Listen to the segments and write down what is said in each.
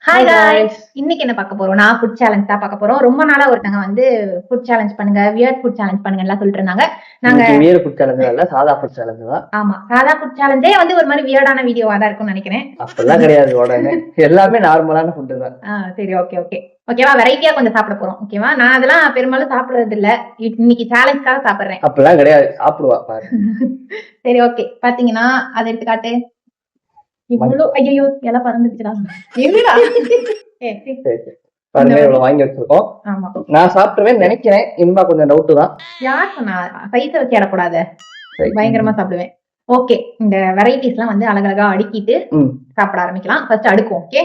Hi hi guys, guys. இன்னைக்கு என்ன பார்க்க போறோம்? நான் ஃபுட் சேலஞ்ச் தான் பார்க்க போறோம். ரொம்ப நாளா ஒருத்தங்க வந்து ஃபுட் சேலஞ்ச் பண்ணுங்க, வியர்ட் ஃபுட் சேலஞ்ச் பண்ணுங்க எல்லாம் சொல்லிட்டு இருந்தாங்க. நாங்க இன்னைக்கு வியர் ஃபுட் சேலஞ்ச் இல்ல, சாதா ஃபுட் சேலஞ்ச் தான். ஆமா, சாதா ஃபுட் சேலஞ்சே வந்து ஒரு மாதிரி வியர்டான வீடியோவா தான் இருக்கும்னு நினைக்கிறேன். அப்பெல்லாம் கிடையாது, உடனே எல்லாமே நார்மலான ஃபுட் தான். சரி, ஓகே ஓகே ஓகேவா. வெரைட்டியா கொஞ்சம் சாப்பிட போறோம். ஓகேவா, நான் அதெல்லாம் பெரும்பாலும் சாப்பிடுறது இல்ல. இன்னைக்கு சேலஞ்சுக்காக சாப்பிடுறேன். அப்பெல்லாம் கிடையாது, சாப்பிடுவா பாரு. சரி, ஓகே. பாத்தீங்கன்னா அதை எடுத்துக்காட்டு. இவ்வளவு ஐயோ எல்லாம் பறந்துச்சுடா. என்னடா பாருங்க, இவ்வளவு வாங்கி வச்சிருக்கோம். ஆமா, நான் சாப்பிட்டுவேன் நினைக்கிறேன். இன்பா கொஞ்சம் டவுட் தான். யார் சொன்னா சைஸை வச்சு இடக்கூடாது? பயங்கரமா சாப்பிடுவேன். ஓகே, இந்த வெரைட்டிஸ் எல்லாம் வந்து அழகழகா அடுக்கிட்டு சாப்பிட ஆரம்பிக்கலாம். ஃபர்ஸ்ட் அடுக்கும். ஓகே,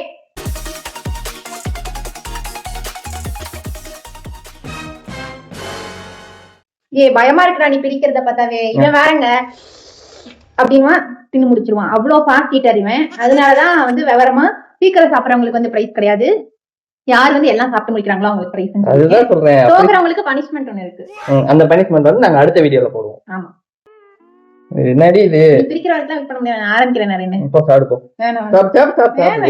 பயமா இருக்குடா நீ பிரிக்கிறத பார்த்தாவே. இவன் வேறங்க அப்படின்னா தின்னு முடிச்சிருவான். அவ்வளவு ஃபாஸ்ட் ஈட் அறிவேன். அதனாலதான் வந்து விவரமா சீக்கிரம் சாப்பிடறவங்களுக்கு வந்து பிரைஸ் கிடையாது. யார் வந்து எல்லாம் சாப்பிட்டு முடிக்கிறாங்களோ அவங்களுக்கு பிரைஸ். அதுதான் சொல்றேன், தோக்குறவங்களுக்கு பனிஷ்மெண்ட் ஒண்ணு இருக்கு. அந்த பனிஷ்மெண்ட் வந்து நாங்க அடுத்த வீடியோல போடுவோம். ஆமா, என்னடி இது பிரிக்கிற வரைக்கும் வெயிட் பண்ண முடியாது. ஆரம்பிக்கிறேன் நான். இப்போ சாப்பிடுவோம்.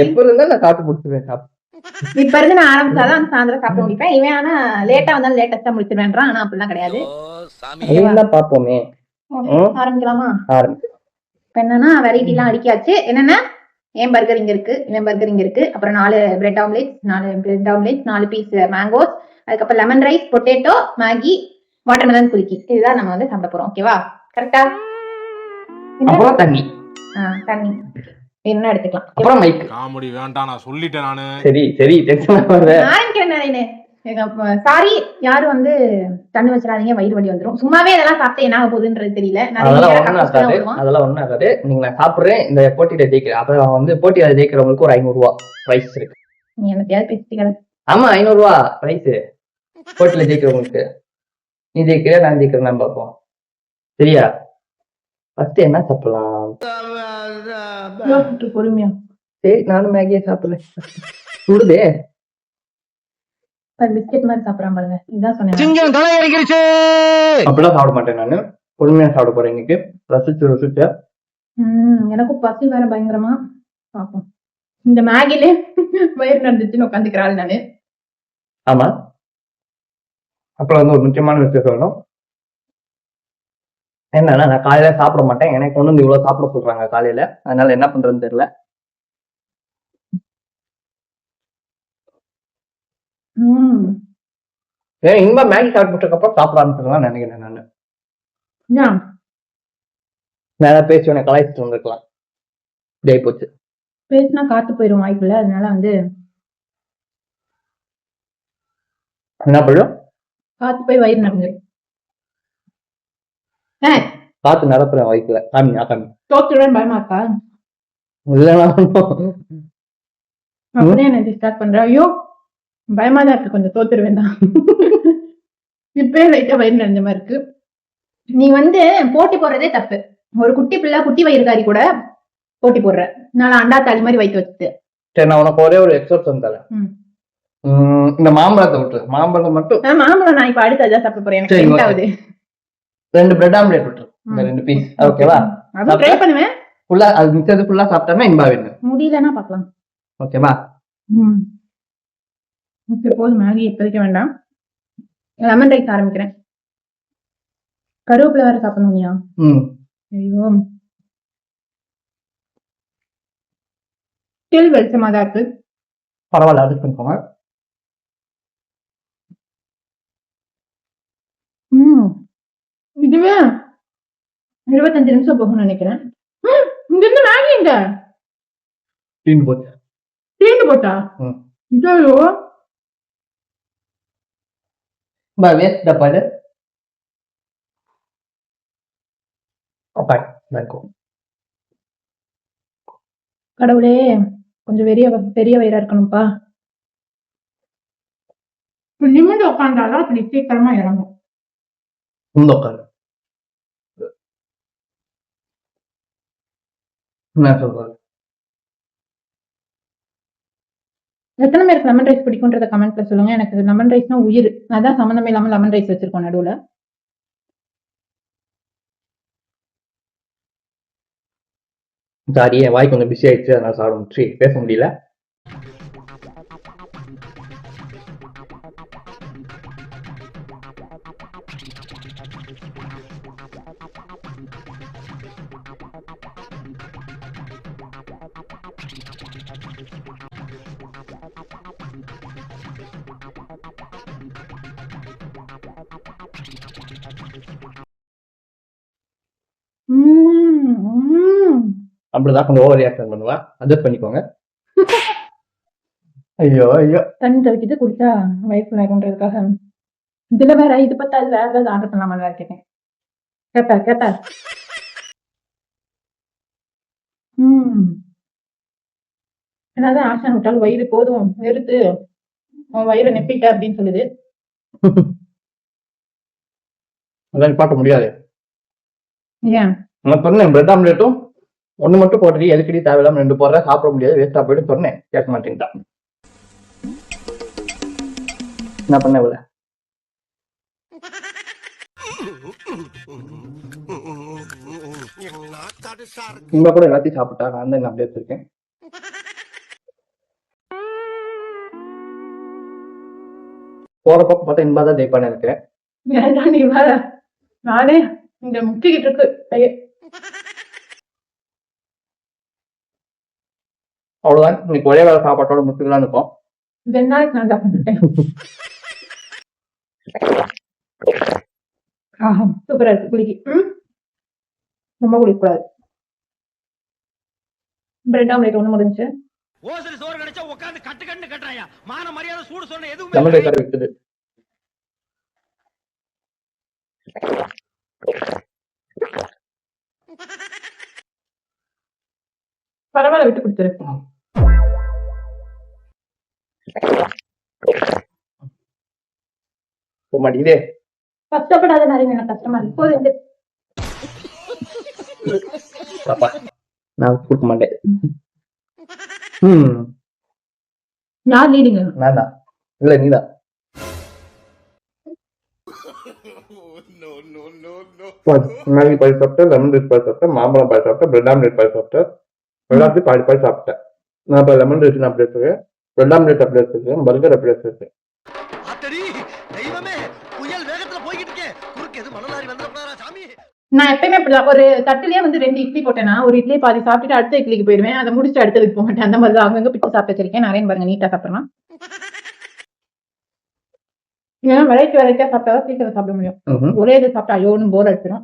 எப்ப இருந்தா நான் சாப்பிட்டு முடிச்சிருவேன். இப்ப இருந்து நான் ஆரம்பிச்சாதான் சாயந்தரம் சாப்பிட முடிப்பேன். இவன் ஆனா லேட்டா வந்தாலும் லேட்டஸ்டா முடிச்சிருவேன்றான். ஆனா அப்படிலாம் கிடையாது. பாப்போமே, ஆரம்பிக்கலாமா? ஆரம்பிக்கலாம். இப்ப என்னன்னா வெரைட்டி எல்லாம் அடிக்காச்சு. என்னன்னா என் பர்கர் இங்க இருக்கு, இவன் பர்கர் இங்க இருக்கு. அப்புறம் 4 பிரெட் ஆம்லேட், 4 பீஸ் மேங்கோஸ், அதுக்கப்புறம் lemon rice, potato, Maggi, watermelon குலுக்கி. இதுதான் நம்ம வந்து சாப்பிட போறோம். ஓகேவா? கரெக்டா? அப்புறம் தண்ணி என்ன எடுத்துக்கலாம். அப்புறம் மைக். காமெடி வேண்டாம், நான் சொல்லிட்டேன் நானு. சரி சரி, டென்ஷன் ஆகாத. ஆரம்பிக்கிறேன். சாரி, யாரும் வந்து தண்ணி வச்சிடாதீங்க, வயிறு வலி வந்துரும். சும்மாவே இதெல்லாம் சாப்பிட்டு என்ன ஆக போகுதுன்றது தெரியல. அதெல்லாம் ஒண்ணும் ஆகாது. நீங்க நான் சாப்பிடுறேன். இந்த போட்டியில ஜெயிக்கிறேன். அப்புறம் வந்து போட்டியில ஜெயிக்கிறவங்களுக்கு ஒரு 500 ரூபா பிரைஸ் இருக்கு. நீ எனக்கு பேசிட்டு. ஆமா, 500 ரூபா பிரைஸ் போட்டியில ஜெயிக்கிறவங்களுக்கு. நீ ஜெயிக்கிற, நான் ஜெயிக்கிறேன், பார்ப்போம். சரியா? ஃபர்ஸ்ட் என்ன சாப்பிடலாம்? பொறுமையா. சரி, நானும் மேகியே சாப்பிடுறேன். சுடுதே. பிஸ்கெட் மாதிரி சாப்பிடறான் பாருங்க. இதான் சொன்னேன். அப்படிலாம் சாப்பிட மாட்டேன் நானு. பொறுமையா சாப்பிட போறேன் இன்னைக்கு. ரசிச்சு எனக்கும் பசி வேற பயங்கரமா. பாப்போம். இந்த மேகில வயிறு நடந்துச்சுன்னு உட்காந்துக்கிறாள் நானு. ஆமா. அப்புறம் வந்து ஒரு முக்கியமான விஷயம் சொல்லணும். என்னன்னா, நான் காலையில சாப்பிட மாட்டேன். எனக்கு கொண்டு வந்து இவ்வளவு சாப்பிட சொல்றாங்க காலையில. அதனால என்ன பண்றதுன்னு தெரியல. இன்பா மேகி சாப்பிட்டதுக்கு அப்புறம் சாப்பிட ஆரம்பிச்சிடலாம் நினைக்கிறேன் நானு. மேல பேசி உன கலாய்ச்சிட்டு வந்திருக்கலாம். ஜெய் போச்சு. பேசினா காத்து போயிடும் வாய்ப்புல. அதனால வந்து என்ன பண்ணும்? காத்து போய் வயிறு நடந்துடும். காத்து நடப்புறேன் வயிற்றுல. காமி தோத்துருவேன் பயமா இருக்கா? இல்லைன்னா அப்படியே என்ன ஸ்டார்ட் பண்ற? ஐயோ பயமா தான் இருக்கு. கொஞ்சம் தோத்துருவேன் தான். இப்பயே லைட்டா வயிறு நிறைஞ்ச மாதிரி இருக்கு. நீ வந்து போட்டி போடுறதே தப்பு. ஒரு குட்டி பிள்ளை குட்டி வயிறுகாரி கூட போட்டி போடுற. நான் அண்டா தாலி மாதிரி வயிற்று வச்சுட்டு. சரி, நான் உனக்கு ஒரே ஒரு எக்ஸப்ஷன் தரேன். இந்த மாம்பழத்தை விட்டு. மாம்பழம் மட்டும். மாம்பழம் நான் இப்ப அடுத்து அதான் சாப்பிட போறேன். எனக்கு ரெண்டாவது 2 பிரெட் ஆம்லேட் விட்டு. இந்த 2 பீஸ் ஓகேவா? அது ட்ரை பண்ணுவேன். ஃபுல்லா அது மிச்சது ஃபுல்லா சாப்பிட்டா இன்பா வேணும். முடியலன்னா பார்க்கலாம். ஓகேவா? போதும். மேகி இப்போதைக்கு வேண்டாம். லெமன் ரைஸ் ஆரம்பிக்கிறேன். கருவேப்பிலை வேற சாப்பிடணும்யா. ஐயோ ஸ்டில் வெளிச்சமா தான் இருக்கு. பரவாயில்ல, அதுக்கு பண்ணிக்கோங்க. இதுவே 25 நிமிஷம் போகும்னு நினைக்கிறேன். இங்க இருந்து மேகி எங்க தீண்டு போச்சு. தீண்டு போட்டா? ஐயோ வேஸ்ட் டப்பாடு. கடவுளே, கொஞ்சம் பெரிய வயிறா இருக்கணும்ப்பா. நிமிந்து உட்காந்தாதான் அப்படி சீக்கிரமா இறங்கும். உட்காந்து என்ன சொல்றது? எத்தனை பேருக்கு லெமன் ரைஸ் பிடிக்கும்ன்றத கமெண்ட்ல சொல்லுங்க. எனக்கு லெமன் ரைஸ்னா உயிர். அதான் சம்மந்தமே இல்லாம லெமன் ரைஸ் வச்சிருக்கோம் நடுவுல. சாரி, என் வாய் கொஞ்சம் பிஸி ஆயிடுச்சு. அதனால சாப்பிட முடிச்சு பேச முடியல. அப்படிதான் கொஞ்சம் ஓவர் ரியாக்ஷன் பண்ணுவா, அட்ஜஸ்ட் பண்ணிக்கோங்க. ஐயோ ஐயோ, தண்ணி தெளிக்கிட்டு குடிச்சா வயிற்று வேகன்றதுக்காக இதுல வேற இது பத்தாது வேற ஏதாவது ஆர்டர் பண்ணலாமா வேற கேட்டேன். கேட்டார் என்னதான் ஆசை விட்டாலும் வயிறு போதும் நிறுத்து, உன் வயிறை நெப்பிட்ட அப்படின்னு சொல்லுது. அதான் நிப்பாட்ட முடியாது. ஏன் நான் சொன்னேன் பிரெட் ஆம்லேட்டும் ஒண்ணு மட்டும் போடுறீ, எதுக்கடி தேவையில்லாம 2 போடுற, சாப்பிட முடியாது, வேஸ்டா போயிட்டு சொன்னேன், கேட்க மாட்டேங்கிட்டான். என்ன பண்ண இவ்வளவு இங்க கூட எல்லாத்தையும் சாப்பிட்டா, நான் தான் அப்படியே வச்சிருக்கேன். போற பக்கம் பார்த்தா இன்பாதான் ஜெயிப்பான்னு இருக்கேன். ஏன்டா நீ வேற, நானே இங்க முட்டிக்கிட்டு இருக்கு கையை. அவ்வளவுதான், இன்னைக்கு ஒரே வேலை சாப்பாட்டோட முட்டுக்கலான்னு இருக்கும். 2 நாளைக்கு நான் சாப்பிட்டுட்டேன். சூப்பரா இருக்கு குளிக்கு. ரொம்ப குடிக்கக்கூடாது. பிரெட் ஆம்லேட் ஒண்ணு முடிஞ்சு. லெமன் ரைஸ் வேற விக்குது. பரவாயில்ல, விட்டு கொடுத்துரு. போக மாட்டேங்குதே. கஷ்டப்படாத நிறைய எனக்கு கஷ்டமா இருக்கு. போதும் இந்த பாப்பா, நான் கொடுக்க மாட்டேன். யார் லீடிங்க? நான் தான். இல்ல நீதான். மேகி பாய் சாப்பிட்டேன், லெமன் ரைஸ் பாய் சாப்பிட்டேன், மாம்பழம் பாய் சாப்பிட்டேன், பிரெட் ஆம்லேட் பாய் சாப்பிட்டேன், எல்லாத்தையும் பாய் பாய் சாப்பிட்டேன். நான் இப்ப லெமன் ரைஸ் அப்படியே வச்சிருக்கேன், பிரெட் ஆம்லேட் அப்படியே வச்சிருக்கேன், பர்கர் அப்படியே வச்சிருக்கேன். நான் எப்பயுமே இப்படிதான், ஒரு தட்டுலயே வந்து 2 இட்லி போட்டேன்னா ஒரு இட்லி பாதி சாப்பிட்டுட்டு அடுத்த இட்லிக்கு போயிடுவேன். அதை முடிச்சுட்டு அடுத்ததுக்கு போக மாட்டேன். அந்த மாதிரி தான் அங்கங்க பிச்சு சாப்பிட்டு வச்சிருக்கேன். நிறைய பாருங்க நீட்டா சாப்பிடலாம். ஏன்னா வெரைட்டியா சாப்பிட்டாதான் சீக்கிரம் சாப்பிட முடியும். ஒரே இது சாப்பிட்டா ஐயோன்னு போர் அடிச்சிடும்.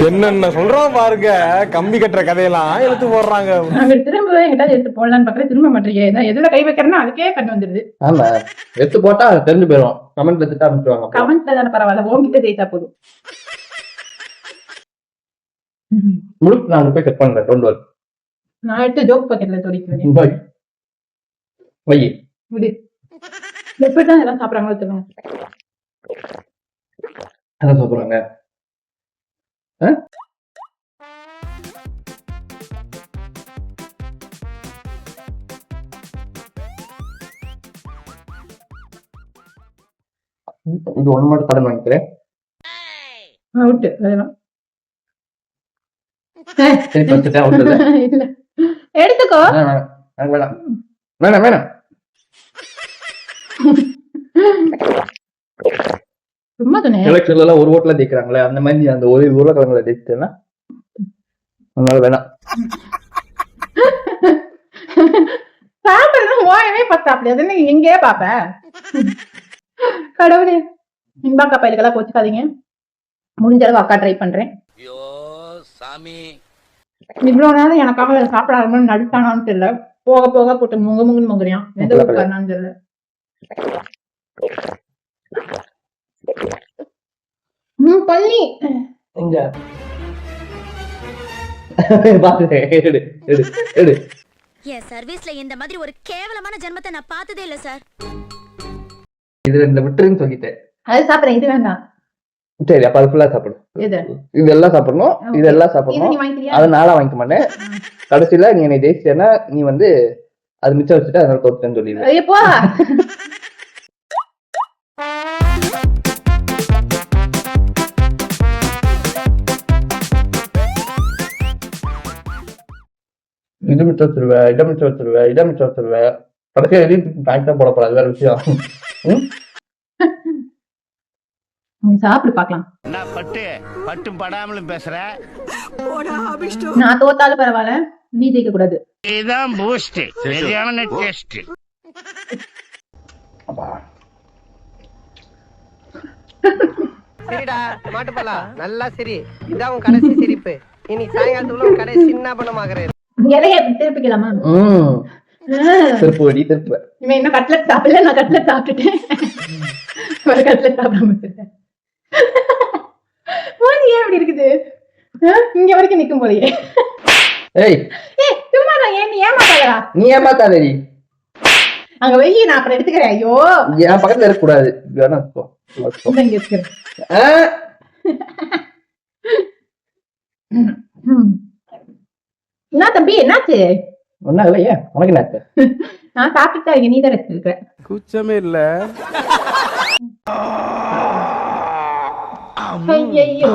என்னென்ன சொல்றான் பாருங்க, கம்பி கட்டுற கதையெல்லாம் எடுத்து போடுறாங்க. நாங்க திரும்ப எங்கிட்ட எடுத்து போடலான்னு பாக்குறேன், திரும்ப மாட்டேங்க. எதுல கை வைக்கிறேன்னா அதுக்கே கண்டு வந்துருது. ஆமா, எடுத்து போட்டா தெரிஞ்சு போயிடும். கமெண்ட் எடுத்துட்டு அனுப்பிச்சுவாங்க. கமெண்ட்ல தானே பரவாயில்ல, உங்ககிட்ட ஜெயிச்சா போதும். முழுக்க நான் போய் செக் பண்றேன். Don't worry. நான் எடுத்து ஜோக் பாக்கெட்ல தொடிக்கிறேன். பாய் வை விடு. எப்படிதான் எல்லாம் சாப்பிடுறாங்களோ சொல்லுங்க. என்ன சாப்பிடுறாங்க? இது ஒண்ணு மட்டும் கடன் வாங்கிக்கிறேன். அவுட்டு அதெல்லாம் சரி, பத்துட்டேன். அவுட் இல்ல. இல்ல எடுத்துக்கோ. வேணாம் வேணாம் வேணாம் வேணாம். சும்மா சொன்னேன். எலெக்ஷன்ல எல்லாம் ஒரு ஓட்டுல ஜெயிக்கிறாங்களே, அந்த மாதிரி அந்த ஒரு உருளைக்கிழங்குல ஜெயிச்சேன்னா அதனால வேணாம். சாப்பிடுறது ஓயவே பத்தாப்ல, அது எங்கேயே பாப்ப. கடவுளே, இன்பாக்கா பயிலுக்கெல்லாம் கோச்சுக்காதீங்க. முடிஞ்ச அளவு அக்கா ட்ரை பண்றேன். இவ்வளவு நேரம் எனக்காக சாப்பிடாத நடுத்தானான்னு தெரியல. போக போக போட்டு முங்குன்னு முங்குறியான். எந்த ஊருக்கு வரணும்னு தெரியல. பள்ளி எங்க பாத்து எடு எடு எடு. என் சர்வீஸ்ல இந்த மாதிரி ஒரு கேவலமான ஜென்மத்தை நான் பார்த்ததே இல்ல சார். இது இந்த விட்டுருன்னு சொல்லிட்டேன். அது சாப்பிடுறேன், இது வேண்டாம். சரி, அப்ப அது ஃபுல்லா சாப்பிடு. இதெல்லாம் சாப்பிடணும், இதெல்லாம் சாப்பிடணும். அதை நாளா வாங்கிக்க மாட்டேன். கடைசியில நீ என்னை ஜெயிச்சிட்டேன்னா நீ வந்து அது மிச்சம் வச்சுட்டு அதனால தோத்துட்டேன்னு சொல்லிடுவேன். இது மிச்சம் வச்சிருவேன், இதை மிச்சம் வச்சிருவேன், இதை மிச்சம் வச்சிருவேன். கடைசியா எழுதி பேங்க் தான் போடப்படாது, வேற விஷயம். நீ சாப்பிடு பாக்கலாம். நான் பட்டும் படாமலும் பேசுற. நான் தோத்தாலும் பரவாயில்ல, நீ ஜெயிக்க கூடாது. இதுதான் பூஸ்ட், சரியான டேஸ்ட். சரிடா மாட்டுப்பலா, நல்லா சரி. இதான் உன் கடைசி சிரிப்பு. இனி சாயங்காலத்துக்குள்ள உன் கடை சின்ன பணமாகறேன். இலைய திருப்பிக்கலாமா? திருப்பு வடி திருப்பு. இவன் என்ன கட்லெட் சாப்பிடல, நான் கட்லெட் சாப்பிட்டுட்டேன். ஒரு கட்லெட் சாப்பிடாம வச்சிருக்கேன். ஏன் இப்படி இருக்குது? இங்க வரைக்கும் நிக்கும் போலயே. ஏய் சும்மா தான், ஏன் நீ ஏமாத்தாதடா. நீ ஏமாத்தாதடி. அங்க வெயி, நான் அப்புறம் எடுத்துக்கிறேன். ஐயோ என் பக்கத்துல இருக்க கூடாது. வேணா வச்சுக்கோ. இங்க இருக்கிறேன். என்ன தம்பி, என்னாச்சு? ஒன்னும் இல்ல. ஏன் உனக்கு என்ன? நான் சாப்பிட்டுட்டா இருக்கேன், நீ தான் ரெஸ்ட் இருக்கிற. குச்சமே இல்ல. ஐயோ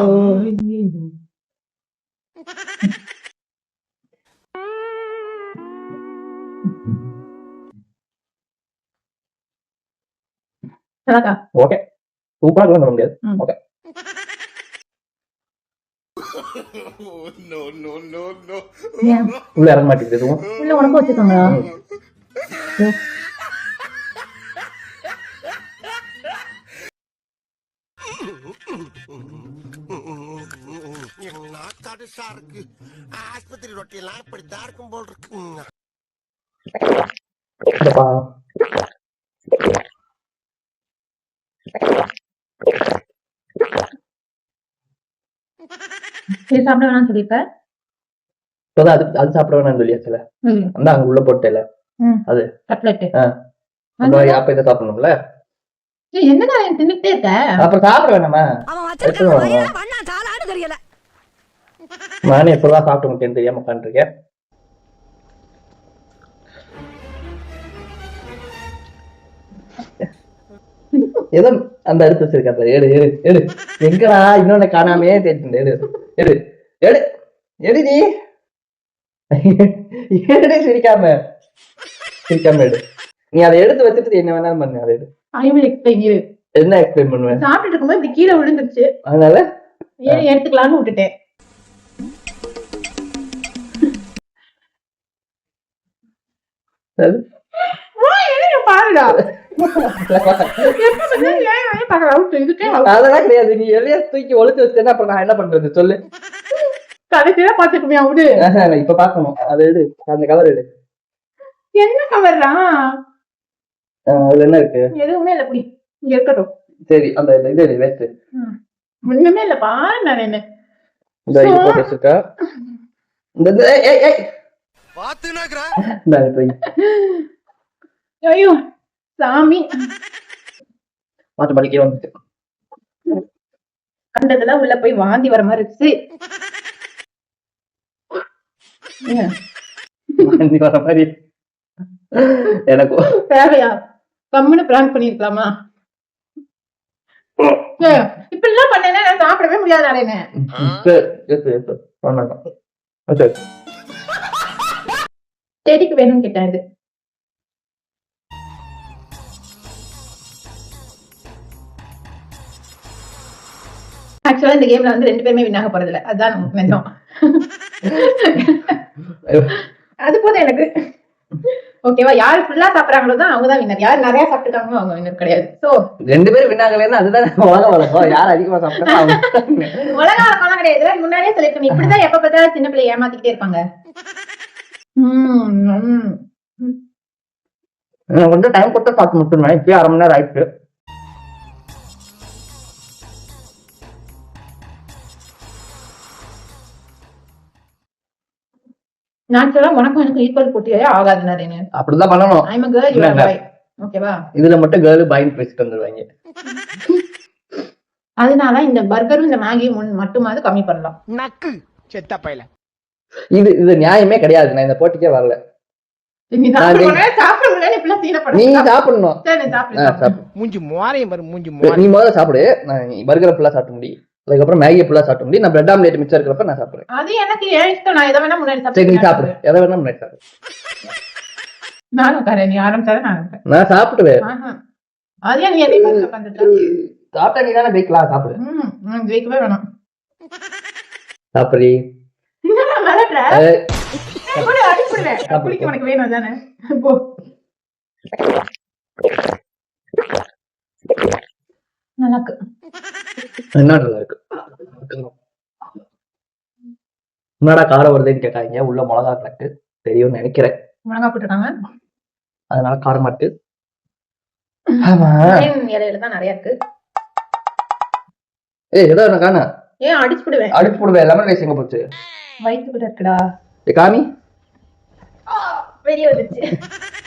நல்லாக்கா. ஓகே, சூப்பரா சொல்ல முடியாது. ஓகே, உள்ள இறங்க மாட்டேங்குது எதுவும். உள்ள உனக்கு வச்சுக்கோங்க. ஆஸ்பத்திரி ரொட்டி எல்லாம் இப்படித்தான் இருக்கும் போல் இருக்கு. சாப்பிட வேணாம்னு சொல்லிருக்க. அது சாப்பிட வேணாம்னு சொல்லியாச்சுல. அந்த அங்க உள்ள போட்டேல அது கட்லெட். அப்ப இதை சாப்பிடணும்ல. என்னடா தின்னுட்டே இருக்க? அப்புறம் சாப்பிட வேணாமா? தெரியல. நானே எப்பதான் சாப்பிட்டு முட்டேன்னு தெரியாம உட்காந்துருக்கேன். ஏதோ அந்த அடுத்து வச்சிருக்க. எடு எடு எடு. எங்கடா இன்னொன்னு காணாமே தேடிட்டு. எடு எடு எடு எடு. நீ எடு, சிரிக்காம சிரிக்காம எடு. நீ அதை எடுத்து வச்சுட்டு என்ன வேணாலும் பண்ணு. அதை எடு. I will explain you. என்ன எக்ஸ்பிளைன் பண்ணுவேன்? சாப்பிட்டு இருக்கும்போது இப்படி கீழே விழுந்துருச்சு, அதனால எடுத்துக்கலாம்னு விட்டுட்டேன். பாருடா, அதெல்லாம் கிடையாது. நீ எல்லையா தூக்கி ஒழிச்சு வச்சேன்னா அப்புறம் நான் என்ன பண்றது சொல்லு. கடைசியா பாத்துக்குமே அவடு. இப்ப பாக்கணும். அதை எடு, அந்த கவர் எடு. என்ன கவர்றா? அதுல என்ன இருக்கு? எதுவுமே இல்ல, புடி இங்க இருக்கட்டும். சரி, அந்த இது எடு, வேஸ்ட். ஒண்ணுமே இல்ல பாரு. நான் என்ன இந்த இது போட்டு வச்சிருக்கா. இந்த ஏய் ஏய் பாத்துனாக்குற. இந்த ட்ரை. ஐயோ சாமி, மாட்டு பலிக்கே வந்துச்சு. கண்டதெல்லாம் உள்ள போய் வாந்தி வர மாதிரி இருந்துச்சு. வாந்தி வர மாதிரி எனக்கு தேவையா? கம்முன்னு பிராங்க் பண்ணிருக்கலாமா? இப்ப எல்லாம் பண்ணேன்னா நான் சாப்பிடவே முடியாது. நானே செடிக்கு வேணும்னு கேட்டேன். இது ஆக்சுவலா இந்த கேம்ல வந்து 2 பேருமே வின்னாக போறது இல்ல, அதுதான் நமக்கு நிஜம். அது போதும் எனக்கு. ஓகேவா? யாரு ஃபுல்லா சாப்பிடுறாங்களோ தான் அவங்க தான் வின்னர். யார் நிறைய சாப்பிட்டுட்டாங்களோ அவங்க வின்னர் கிடையாது. சோ 2 பேரும் வின்னாகலன்னா அதுதான் உலக வழக்கம். யார் அதிகமா சாப்பிட்டா அவங்க உலக வழக்கம் கிடையாது. முன்னாடியே சொல்லிருக்கேன், இப்படிதான் எப்ப பார்த்தாலும் சின்ன பிள்ளை ஏமாத்திக்கிட்டே இருப்பாங்க. கொஞ்சம் டைம் கொடுத்தா சாப்பிட்டு முடிச்சிருந்தேன். இப்பயே 1/2 மணி நேரம் ஆயிடுச்சு. நேச்சுரலா உனக்கும் எனக்கு ஈக்குவல் போட்டியே ஆகாது. நிறைய அப்படிதான் பண்ணணும். I'm a girl, you are a boy. ஓகேவா? இதுல மட்டும் கேர்ள் பாய்னு பேசிட்டு வந்துருவாங்க. அதனால இந்த பர்கரும் இந்த மேகியும் மட்டுமாவது கம்மி பண்ணலாம். நக்கு செத்த பையல. இது நியாயமே கிடையாது. நான் இந்த போட்டிக்கே வரல. நீ சாப்பிட முடியல, இப்ப சீன பண்ணு. நீ சாப்பிடணும். சரி சாப்பிடு. மூஞ்சி மோரையும் பாரு, மூஞ்சி நீ முதல்ல சாப்பிடு. நான் பர்கரை ஃபுல்லா சாப்பிட்டு முடி. அதுக்கப்புறம் மேகி ஃபுல்லா சாப்பிட முடியும். நான் பிரெட் ஆம்லேட் மிச்சம் இருக்கிறப்ப நான் சாப்பிடுறேன். அது எனக்கு ஏன் இஷ்டம், நான் எதை வேணா முன்னாடி சரி நீ சாப்பிடு, சாப்பிடுவேன். எதை வேணா முன்னாடி சாப்பிடு. நானும் உட்காரேன், நீ ஆரம்பிச்சாதான் நான் இருப்பேன். நான் சாப்பிடுவேன். அதே நீ எதை பார்த்து உட்காந்துட்ட? சாப்பிட்டா நீ தானே பேக்கலாம், சாப்பிடு. ஜெயிக்கவே வேணாம். சாப்பிடு. மிரட்டுற? எப்படி அடிச்சிடுவேன்? குளிக்க உனக்கு வேணும் தானே? போ. நல்லா இருக்கு. என்ன நல்லா இருக்கு. என்னடா காரம் வருதுன்னு கேட்டாங்க. உள்ள மிளகா கிடக்கு தெரியும்னு நினைக்கிறேன். மிளகா போட்டுருக்காங்க, அதனால காரமா இருக்கு. ஆமா இலையில தான் நிறைய இருக்கு. ஏய் ஏதோ என்ன காண ஏன் அடிச்சுடுவேன்? அடிச்சு போடுவேன். லெமன் ரைஸ் எங்க போச்சு? வயிற்றுக்குள்ள இருக்குடா. காமி வெளியே வந்துச்சு.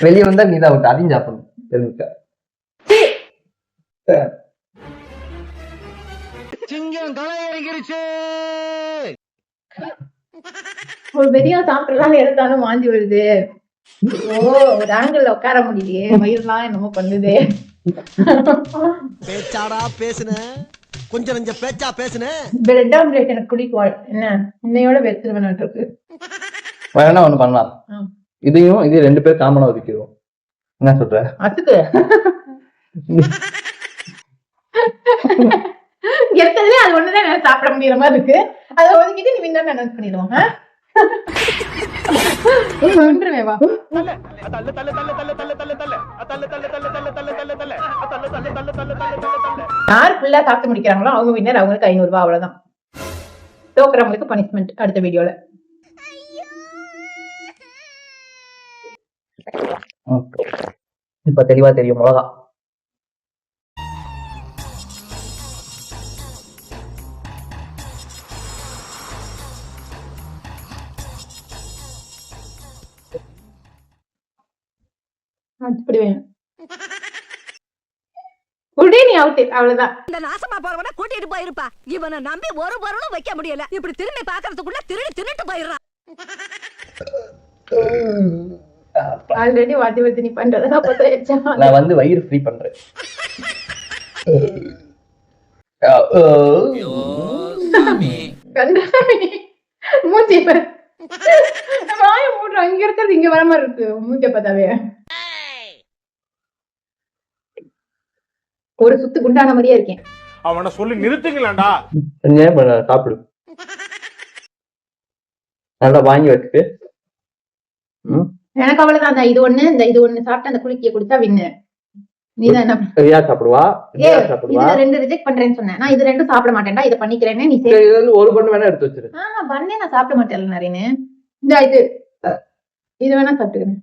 வெளியே வந்தா நீதான் விட்டு அதையும் சாப்பிடணும் தெரிஞ்சுக்க. சிங்கம் களை இறங்கிருச்சு. ஒரு பெரிய சாப்பிடலாம் எடுத்தாலும் வாந்தி வருது. ஓ, ஒரு ஆங்கிள் உட்கார முடியலையே, வயிறுலாம் என்னமோ பண்ணுது. பேச்சாடா பேசுன, கொஞ்சம் நெஞ்ச பேச்சா பேசுன. பிரெட் ஆம்லேட் எனக்கு பிடிக்கும். என்ன இன்னையோட வெத்துருவேன் இருக்கு. வேணா ஒண்ணு பண்ணலாம். இதையும் இது 2 பேர் காமனா ஒதுக்கிடுவோம். என்ன சொல்ற? அதுக்கு எடுத்ததுல அது ஒண்ணுதான் என்னால சாப்பிட முடியற மாதிரி இருக்கு. அதை ஒதுக்கிட்டு நீ வின்னர் அனௌன்ஸ் பண்ணிடுவோம். ஒன்றுவேவா யார் ஃபுல்லா சாப்பிட்டு முடிக்கிறாங்களோ அவங்க வின்னர், அவங்களுக்கு 500 ரூபாய், அவ்வளவுதான். தோக்குறவங்களுக்கு பனிஷ்மெண்ட் அடுத்த வீடியோல. இப்ப தெளிவா தெரியும் மிளகா. நீ அவுட், அவ்வளவுதான். இந்த நாசமா போறவன கூட்டிட்டு போயிருப்பா. இவனை நம்பி ஒரு பொருளும் வைக்க முடியல. இப்படி திரும்பி பாக்குறதுக்குள்ள திருட்டு போயிடுறான். ஆல்ரெடி வாத்தி வாத்தி நீ பண்றதெல்லாம் பார்த்தா நான் வந்து வயிறு ஃப்ரீ பண்றேன். மூஞ்சி வாய மூடுற, அங்க இருக்கிறது இங்க வர மாதிரி இருக்கு. மூஞ்ச பார்த்தாவே ஒரு சுத்து குண்டான மாதிரியே இருக்கேன். அவனை சொல்லி நிறுத்துங்களேன்டா. சாப்பிடு. நல்லா வாங்கி வச்சுட்டு எனக்கு அவ்வளவுதான். இது ஒண்ணு இது ஒண்ணு சாப்பிட்டு அந்த குளிக்கிய குடிச்சா வின்னு. நீதான் என்ன சரியா சாப்பிடுவா? இதுல 2 ரிஜெக்ட் பண்றேன்னு சொன்னேன். நான் இது 2 சாப்பிட மாட்டேன்டா, இதை பண்ணிக்கிறேன்னு நீ ஒரு பண்ணு வேணா எடுத்து வச்சிரு. பண்ணே நான் சாப்பிட மாட்டேன் நிறைய. இந்த இது வேணா சாப்பிட்டுக்கிறேன்.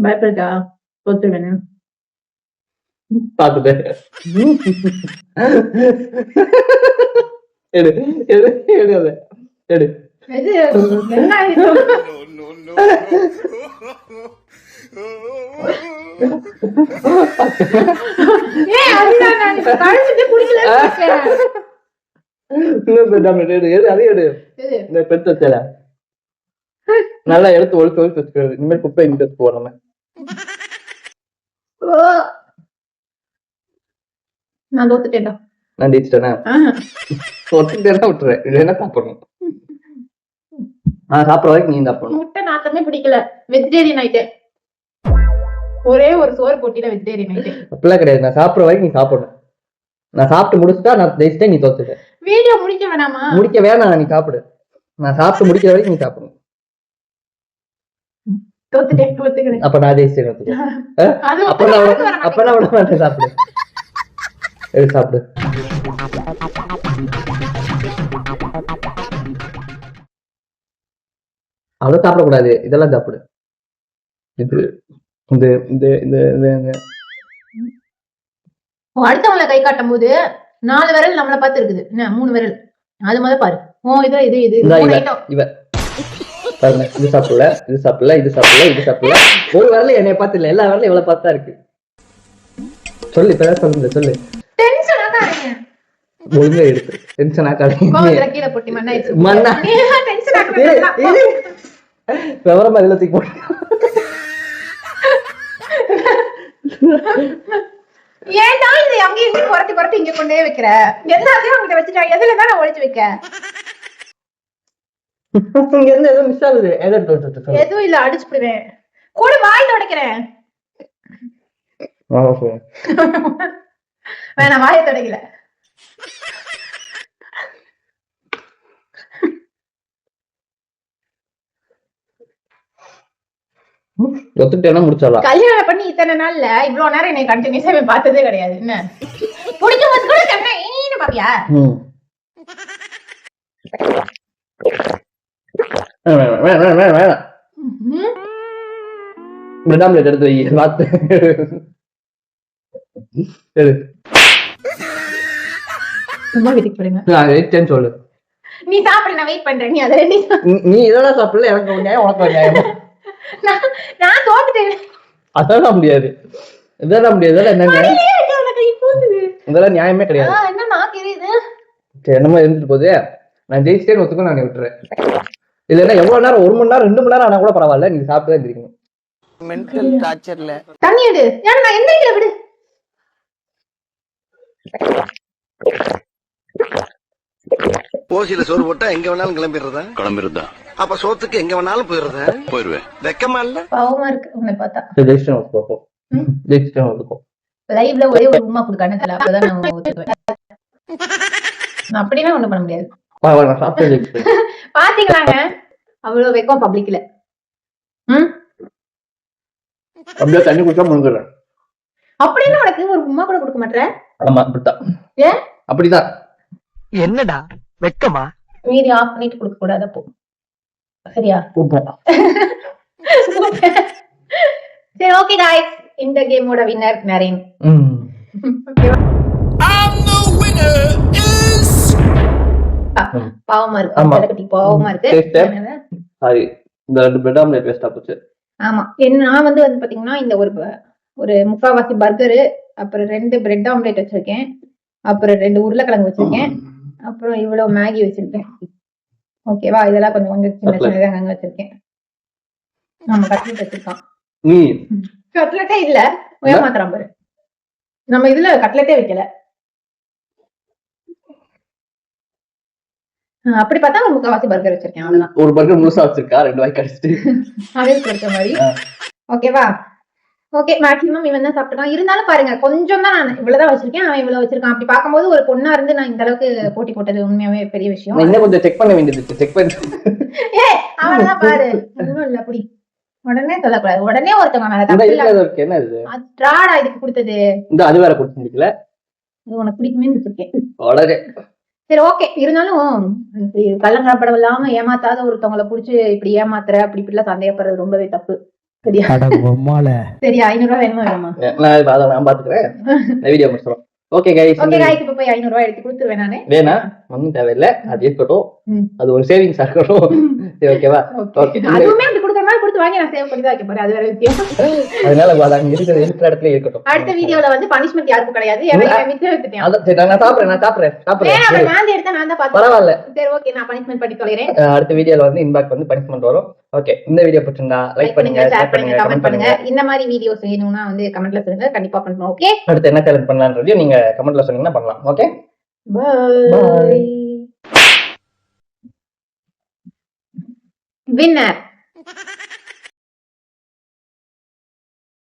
பயப்படுதா? தோத்துருவேன். பாத்துட்டேன். எடு எடு எடு அதை எடு. நல்லா எடுத்து ஒழுத்து ஒழுத்து வச்சுக்கிறது. இனிமேல் குப்பை எங்கிட்ட போறோம். நான் தோத்துட்டேன்டா. நான் ஜெயிச்சிட்டேனா? தோத்துட்டேன்னா விட்டுறேன், இல்லைன்னா சாப்பிடணும். நான் சாப்பிட்ற வரைக்கும் நீ சாப்பிடணும். முட்டை நாத்தமே பிடிக்கல, வெஜிடேரியன் ஆயிட்டேன். ஒரே ஒரு சோறு போட்டியில வெஜிடேரியன் ஆயிட்டேன். அப்படிலாம் கிடையாது, நான் சாப்பிட்ற வரைக்கும் நீ சாப்பிடணும். நான் சாப்பிட்டு முடிச்சுட்டா நான் ஜெயிச்சிட்டேன், நீ தோத்துட்ட. வீடியோ முடிக்க வேணாமா? முடிக்க வேணாம், நீ சாப்பிடு. நான் சாப்பிட்டு முடிக்கிற வரைக்கும் நீ சாப்பிடணும். தோத்துட்டேன். அப்ப நான் ஜெயிச்சிட்டேன். அப்ப நான் விட மாட்டேன். சாப்பிடு, எடுத்து சாப்பிடு. அதை சாப்பிடக்கூடாது, இதெல்லாம் சாப்பிடு. இது இந்த இந்த இந்த அடுத்தவங்களை கை காட்டும் போது 4 விரல் நம்மள பார்த்து இருக்குது, 3 விரல். அது முத பாரு. இவ பாருங்க, இது சாப்பிடல, இது சாப்பிடல, இது சாப்பிடல, இது சாப்பிடல. ஒரு விரல என்னைய பார்த்து இல்ல, எல்லா விரலும் இவ்வளவு பார்த்தா இருக்கு. சொல்லு, இப்ப சொல்லுங்க, சொல்லு. ஒழுங்கா எடுத்து டென்ஷன் ஆக்காதீங்க. கீழே போட்டி மண்ணாயிடுச்சு. மண்ணா விவரமா இதுல தூக்கி போட்டு ஏன்டா இது அங்கேயும் இங்கேயும் புரட்டி புரட்டி இங்க கொண்டே வைக்கிற? எல்லாத்தையும் அங்கிட்ட வச்சுட்டாங்க. எதுல தான் நான் ஒழிச்சு வைக்க? இங்க இருந்து ஏதோ மிஸ் ஆகுது. எதுவும் இல்ல, அடிச்சுடுவேன். கூட வாய் துடைக்கிறேன். வேணாம், வாயை துடைக்கல. ஒத்துட்டேன்னா முடிச்சிடலாம். கல்யாணம் பண்ணி இத்தனை நாள்ல இவ்வளவு நேரம் என்னை கண்டினியூஸா பார்த்ததே கிடையாது. என்ன பிடிக்கும் போது கூட சொன்ன ஏன்னு பாப்பியா? வேணாம். பிரெட் எடுத்து வை. பார்த்து சும்மா வீட்டுக்கு போடுங்க. வெயிட் சொல்லு. நீ சாப்பிடு, நான் வெயிட் பண்றேன். நீ அதை நீ இதெல்லாம் சாப்பிடல. எனக்கு ஒரு நியாயம், உனக்கு ஒரு நியாயம். நான் தோத்துட்டேன். அதெல்லாம் முடியாது. இதெல்லாம் முடியாது. இதெல்லாம் நியாயமே கிடையாது. என்ன நான் தெரியுது. சரி, என்னமோ இருந்துட்டு போகுது. நான் ஜெயிச்சிட்டேன்னு ஒத்துக்கும், நான் விட்டுறேன். இல்லைன்னா எவ்வளவு நேரம், 1 மணி நேரம் 2 மணி நேரம் ஆனா கூட பரவாயில்ல. நீங்க சாப்பிட்டு தான் இருக்கீங்க. மென்டல் டார்ச்சர்ல தண்ணி எடு. ஏன்னா நான் என்ன விடு. ஓசியில சோறு போட்டா எங்க வேணாலும் கிளம்பிடுறதா? அப்ப சோத்துக்கு எங்க வேணாலும் போயிருவேன். வெக்கமா இல்ல? பாவமா இருக்கு உன்னை பார்த்தா. ஜெயிச்சிட்டேன் ஒத்துக்கோ. லைவ்ல ஒரே ஒரு உமா கொடுக்கானே தெரியல. அப்பதான் நான் ஒத்துக்குவேன். நான் அப்படின்னா ஒண்ணும் பண்ண முடியாது. பாத்தீங்களாங்க, அவ்வளவு வெக்கம் பப்ளிக்ல. அப்படியே தண்ணி குடிச்சா முழுங்குறேன். அப்படின்னா உனக்கு ஒரு உமா கூட கொடுக்க மாட்டேன். ஆமா, அப்படித்தான். ஏன் அப்படிதான்? என்னடா வெக்கமா? மீதி ஆஃப் பண்ணிட்டு கொடுக்க கூடாது. அப்போ சரியா? சரி, ஓகே காய்ஸ், இந்த கேமோட வின்னர் நரேன். பாவமா இருக்கு. பாவமா இருக்கு. சாரி, இந்த 2 பிரெட் ஆம்லெட் வேஸ்டா போச்சு. ஆமா, நான் வந்து பாத்தீங்கன்னா இந்த ஒரு முக்காவாசி பர்கரு, அப்புறம் 2 பிரெட் ஆம்லெட் வச்சிருக்கேன், அப்புறம் 2 உருளைக்கிழங்கு வச்சிருக்கேன், அப்புறம் இவ்வளவு மேகி வச்சிருக்கேன். ஓகேவா? இதெல்லாம் கொஞ்சம் கொஞ்சம் சின்ன சின்னதாக அங்க வச்சிருக்கேன். ஆமா, கட்லெட் வச்சிருக்கான். கட்லெட்டே இல்ல, ஏமாத்துறான் பாரு. நம்ம இதுல கட்லெட்டே வைக்கல. அப்படி பார்த்தா ஒரு முக்காவாசி பர்கர் வச்சிருக்கேன். அவ்வளவுதான். ஒரு பர்கர் முழுசா வச்சிருக்கா, 2 வாய் கடிச்சிட்டு அதே கொடுத்த மாதிரி. ஓகேவா? ஓகே, மேக்ஸிமம் இவன் தான் சாப்பிட்டுருக்கான். இருந்தாலும் பாருங்க, கொஞ்சம் தான் நான் இவ்வளவுதான் வச்சிருக்கேன், அவன் இவ்வளவு வச்சிருக்கான். அப்படி பார்க்கும்போது ஒரு பொண்ணா இருந்து நான் இந்த அளவுக்கு போட்டி போட்டது உண்மையாவே பெரிய விஷயம். இன்னும் கொஞ்சம் செக் பண்ண வேண்டியது. செக் பண்ணி அவன்தான் பாரு. ஒண்ணும் இல்ல, அப்படி உடனே சொல்லக்கூடாது. உடனே ஒருத்தவங்க மேல தப்பு இல்ல. என்ன இது? அத்ராடா இதுக்கு கொடுத்தது. இந்த அது வேற கொடுத்துருக்கல. இது உனக்கு பிடிக்குமே வச்சிருக்கேன். அடடே. சரி, ஓகே. இருந்தாலும் இப்படி கள்ளங்கலப்படம் இல்லாம ஏமாத்தாத ஒருத்தவங்களை புடிச்சு இப்படி ஏமாத்துற அப்படி இப்படிலாம் சந்தேகப்படுறது ரொம்பவே தப்பு. சரியா? சரியா? 500 ரூபாய் வேணுமா வேணுமா? நான் பாத்துக்கிறேன். வீடியோ முடிச்சிடும். ஓகே கைஸ், இப்ப போய் 500 ரூபாய் எடுத்து கொடுத்துருவேன் நானு. வேணா ஒன்னும் தேவையில்லை, அது இருக்கட்டும். அது ஒரு சேவிங்ஸ் இருக்கட்டும். ஓகேவா? அதுவுமே அப்படி கொடுக்குற மாதிரி கொடுத்து வாங்கி நான் சேவ் பண்ணி தான் வைக்க போறேன். அது வேற விஷயம். அதனால இருக்கிற இடத்துல இருக்கட்டும். அடுத்த வீடியோல வந்து பனிஷ்மெண்ட் யாருக்கும் கிடையாது. மிச்சம் எடுத்துட்டேன். நான் சாப்பிடுறேன். நான் எடுத்தா நான் தான் பரவாயில்ல. சரி, ஓகே, நான் பனிஷ்மெண்ட் பண்ணி சொல்லிடுறேன். அடுத்த வீடியோல வந்து இன்பாக்ட் வந்து பனிஷ்மெண்ட் வரும். ஓகே, இந்த வீடியோ பிடிச்சிருந்தா லைக் பண்ணுங்க, ஷேர் பண்ணுங்க, கமெண்ட் பண்ணுங்க. இந்த மாதிரி வீடியோஸ் வேணும்னா வந்து கமெண்ட்ல சொல்லுங்க, கண்டிப்பா பண்றோம். ஓகே, அடுத்து என்ன சேலஞ்ச் பண்ணலாம்ன்றதையும் நீங்க கமெண்ட்ல சொன்னீங்கன்னா பண்ணலாம். Okay, by. வின்னர்